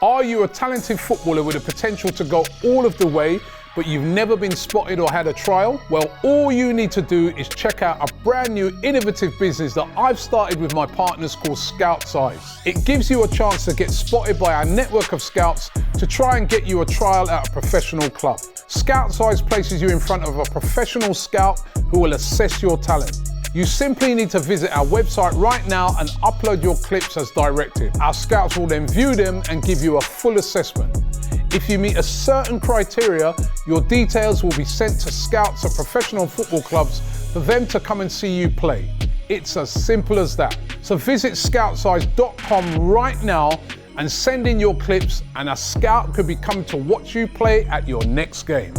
Are you a talented footballer with the potential to go all of the way, but you've never been spotted or had a trial? Well, all you need to do is check out a brand new innovative business that I've started with my partners called Scout Size. It gives you a chance to get spotted by our network of scouts to try and get you a trial at a professional club. Scout Size places you in front of a professional scout who will assess your talent. You simply need to visit our website right now and upload your clips as directed. Our scouts will then view them and give you a full assessment. If you meet a certain criteria, your details will be sent to scouts at professional football clubs for them to come and see you play. It's as simple as that. So visit scoutsize.com right now and send in your clips, and a scout could be coming to watch you play at your next game.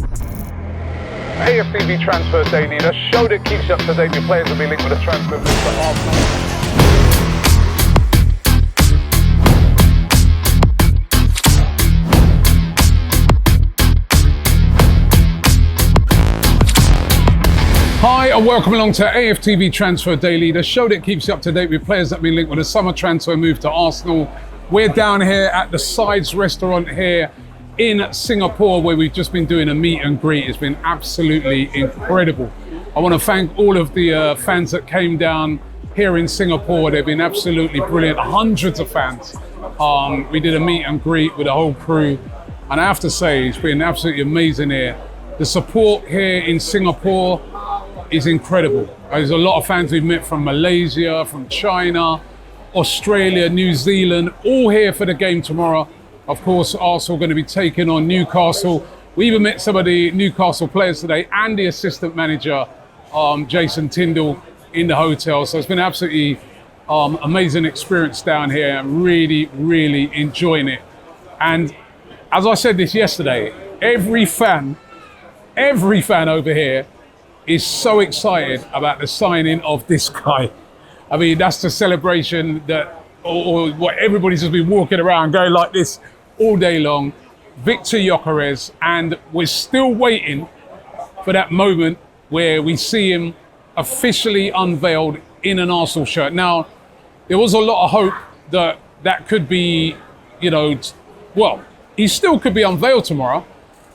AFTV Transfer Daily, the show that keeps you up to date with players that will be linked with a transfer move to Arsenal. Hi and welcome along to AFTV Transfer Daily, the show that keeps you up to date with players that have been linked with a summer transfer move to Arsenal. We're down here at the Sides restaurant here in Singapore, where we've just been doing a meet and greet. It's been absolutely incredible. I want to thank all of the fans that came down here in Singapore. They've been absolutely brilliant, hundreds of fans. We did a meet and greet with the whole crew, and I have to say, it's been absolutely amazing here. The support here in Singapore is incredible. There's a lot of fans we've met from Malaysia, from China, Australia, New Zealand, all here for the game tomorrow. Of course, Arsenal going to be taking on Newcastle. We even met some of the Newcastle players today and the assistant manager, Jason Tyndall, in the hotel. So it's been absolutely amazing experience down here. I'm really, really enjoying it. And as I said this yesterday, every fan over here is so excited about the signing of this guy. I mean, that's the celebration that, or what everybody's just been walking around going like this all day long. Viktor Gyökeres, and we're still waiting for that moment where we see him officially unveiled in an Arsenal shirt. Now, there was a lot of hope that that could be, well, he still could be unveiled tomorrow,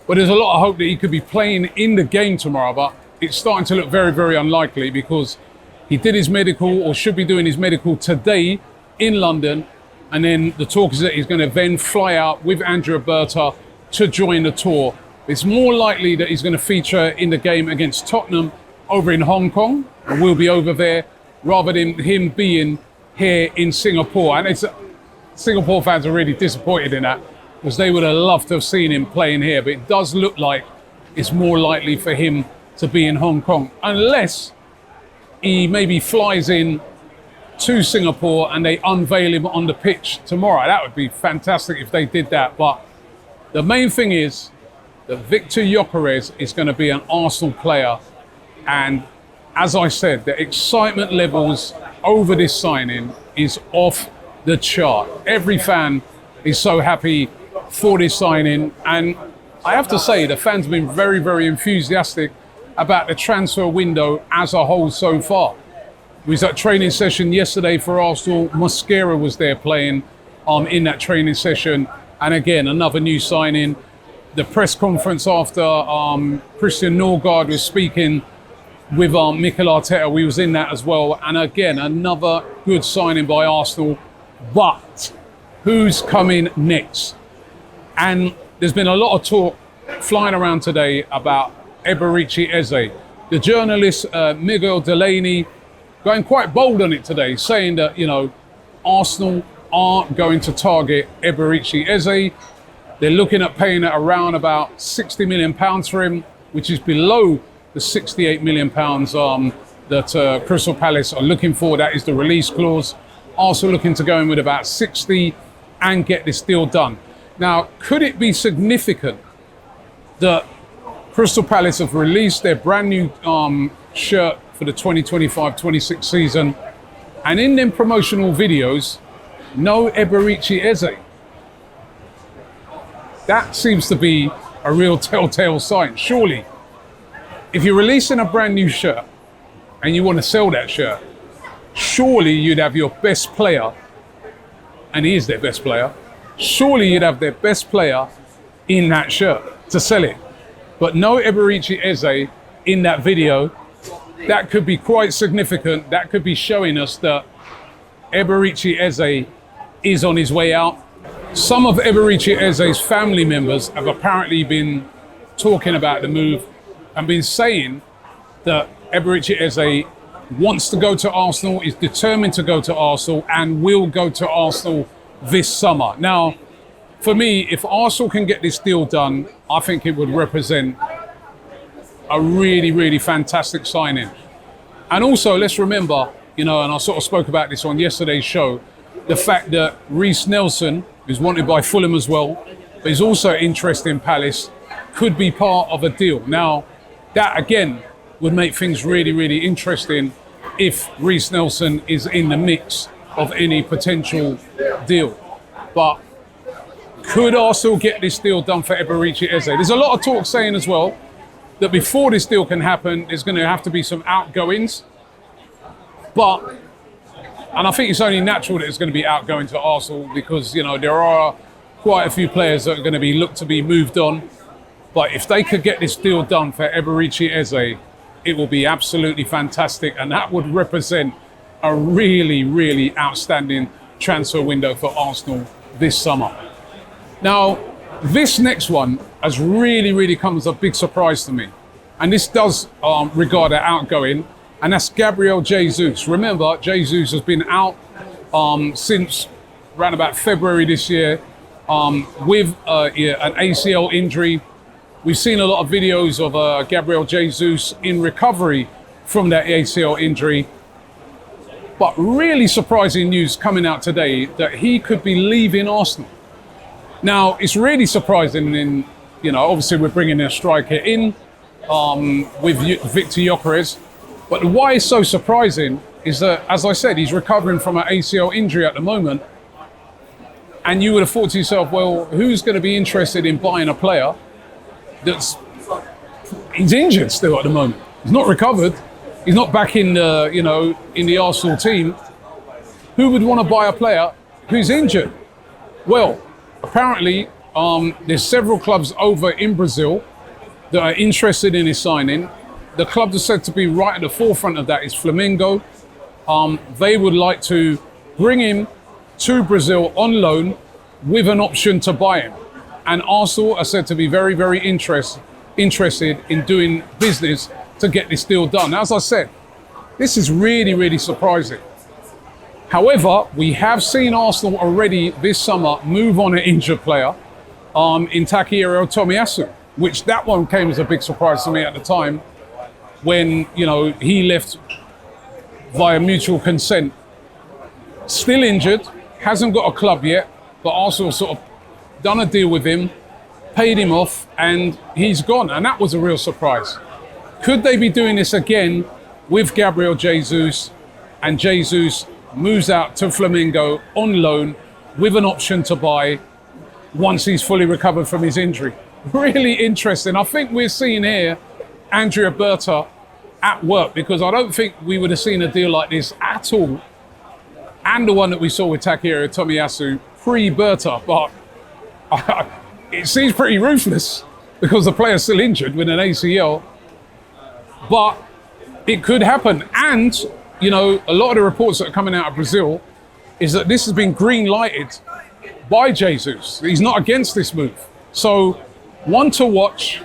but there's a lot of hope that he could be playing in the game tomorrow, but it's starting to look very, very unlikely because he did his medical, or should be doing his medical today in London. And then the talk is that he's going to then fly out with Andrea Berta to join the tour. It's more likely that he's going to feature in the game against Tottenham over in Hong Kong, and we'll be over there, rather than him being here in Singapore. And Singapore fans are really disappointed in that, because they would have loved to have seen him playing here. But it does look like it's more likely for him to be in Hong Kong, unless he maybe flies in to Singapore and they unveil him on the pitch tomorrow. That would be fantastic if they did that. But the main thing is that Viktor Gyökeres is going to be an Arsenal player. And as I said, the excitement levels over this signing is off the chart. Every fan is so happy for this signing. And I have to say, the fans have been very, very enthusiastic about the transfer window as a whole so far. We was at training session yesterday for Arsenal. Mosquera was there playing in that training session. And again, another new signing. The press conference after Christian Norgard was speaking with Mikel Arteta, we was in that as well. And again, another good signing by Arsenal. But who's coming next? And there's been a lot of talk flying around today about Eberechi Eze. The journalist Miguel Delaney going quite bold on it today, saying that, Arsenal aren't going to target Eberechi Eze. They're looking at paying around about £60 million for him, which is below the £68 million that Crystal Palace are looking for. That is the release clause. Arsenal looking to go in with about 60 and get this deal done. Now, could it be significant that Crystal Palace have released their brand new shirt for the 2025-26 season, and in them promotional videos, no Eberechi Eze? That seems to be a real telltale sign. Surely, if you're releasing a brand new shirt and you want to sell that shirt, surely you'd have your best player, and he is their best player, surely you'd have their best player in that shirt to sell it. But no Eberechi Eze in that video. That could be quite significant. That could be showing us that Eberechi Eze is on his way out. Some of Eberechi Eze's family members have apparently been talking about the move and been saying that Eberechi Eze wants to go to Arsenal, is determined to go to Arsenal, and will go to Arsenal this summer. Now, for me, if Arsenal can get this deal done, I think it would represent a really, really fantastic signing. And also, let's remember, and I sort of spoke about this on yesterday's show, the fact that Reiss Nelson, who's wanted by Fulham as well, but is also interested in Palace, could be part of a deal. Now, that again would make things really, really interesting if Reiss Nelson is in the mix of any potential deal. But could Arsenal get this deal done for Eberechi Eze? There's a lot of talk saying as well that before this deal can happen, there's going to have to be some outgoings. And I think it's only natural that it's going to be outgoing to Arsenal because, there are quite a few players that are going to be looked to be moved on. But if they could get this deal done for Eberechi Eze, it will be absolutely fantastic. And that would represent a really, really outstanding transfer window for Arsenal this summer. Now, this next one has really, really come as a big surprise to me. And this does regard an outgoing, and that's Gabriel Jesus. Remember, Jesus has been out since around about February this year with an ACL injury. We've seen a lot of videos of Gabriel Jesus in recovery from that ACL injury. But really surprising news coming out today that he could be leaving Arsenal. Now, it's really surprising obviously we're bringing a striker in with Viktor Gyökeres. But why it's so surprising is that, as I said, he's recovering from an ACL injury at the moment. And you would have thought to yourself, well, who's going to be interested in buying a player he's injured still at the moment. He's not recovered. He's not back in the Arsenal team. Who would want to buy a player who's injured? Well, apparently, there's several clubs over in Brazil that are interested in his signing. The club that's said to be right at the forefront of that is Flamengo. They would like to bring him to Brazil on loan with an option to buy him. And Arsenal are said to be very, very interested in doing business to get this deal done. As I said, this is really, really surprising. However, we have seen Arsenal already this summer move on an injured player in Takehiro Tomiyasu, which that one came as a big surprise to me at the time when, he left via mutual consent. Still injured, hasn't got a club yet, but Arsenal sort of done a deal with him, paid him off, and he's gone. And that was a real surprise. Could they be doing this again with Gabriel Jesus, and Jesus moves out to Flamengo on loan with an option to buy once he's fully recovered from his injury? Really interesting. I think we're seeing here Andrea Berta at work, because I don't think we would have seen a deal like this at all. And the one that we saw with Takehiro Tomiyasu pre-Berta, but it seems pretty ruthless because the player's still injured with an ACL. But it could happen. And, a lot of the reports that are coming out of Brazil is that this has been green lighted by Jesus. He's not against this move. So, one to watch,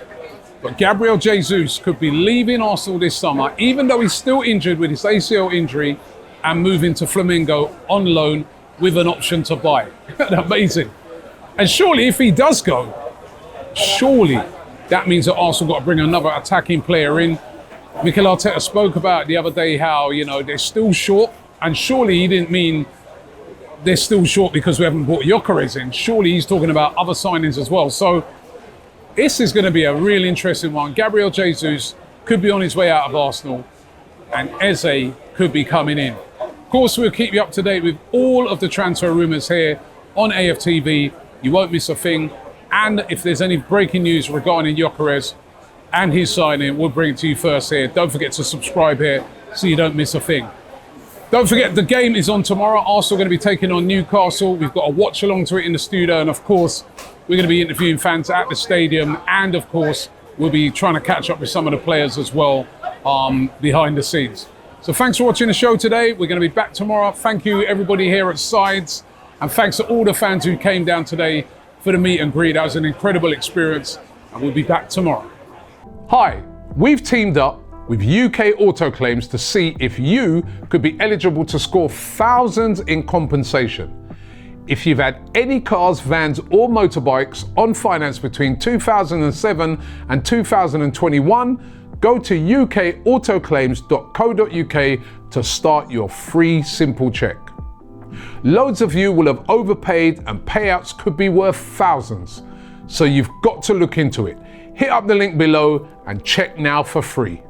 but Gabriel Jesus could be leaving Arsenal this summer, even though he's still injured with his ACL injury, and moving to Flamengo on loan with an option to buy. Amazing. And surely if he does go, surely that means that Arsenal got to bring another attacking player in. Mikel Arteta spoke about the other day how, they're still short. And surely he didn't mean they're still short because we haven't brought Gyökeres in. Surely he's talking about other signings as well. So this is going to be a really interesting one. Gabriel Jesus could be on his way out of Arsenal, and Eze could be coming in. Of course, we'll keep you up to date with all of the transfer rumours here on AFTV. You won't miss a thing. And if there's any breaking news regarding Gyökeres and his signing, we'll bring it to you first here. Don't forget to subscribe here so you don't miss a thing. Don't forget, the game is on tomorrow. Arsenal going to be taking on Newcastle. We've got a watch along to it in the studio. And of course, we're going to be interviewing fans at the stadium. And of course, we'll be trying to catch up with some of the players as well behind the scenes. So thanks for watching the show today. We're going to be back tomorrow. Thank you, everybody here at Sides. And thanks to all the fans who came down today for the meet and greet. That was an incredible experience. And we'll be back tomorrow. Hi, we've teamed up with UK Auto Claims to see if you could be eligible to score thousands in compensation. If you've had any cars, vans or motorbikes on finance between 2007 and 2021, go to ukautoclaims.co.uk to start your free simple check. Loads of you will have overpaid and payouts could be worth thousands, so you've got to look into it. Hit up the link below and check now for free.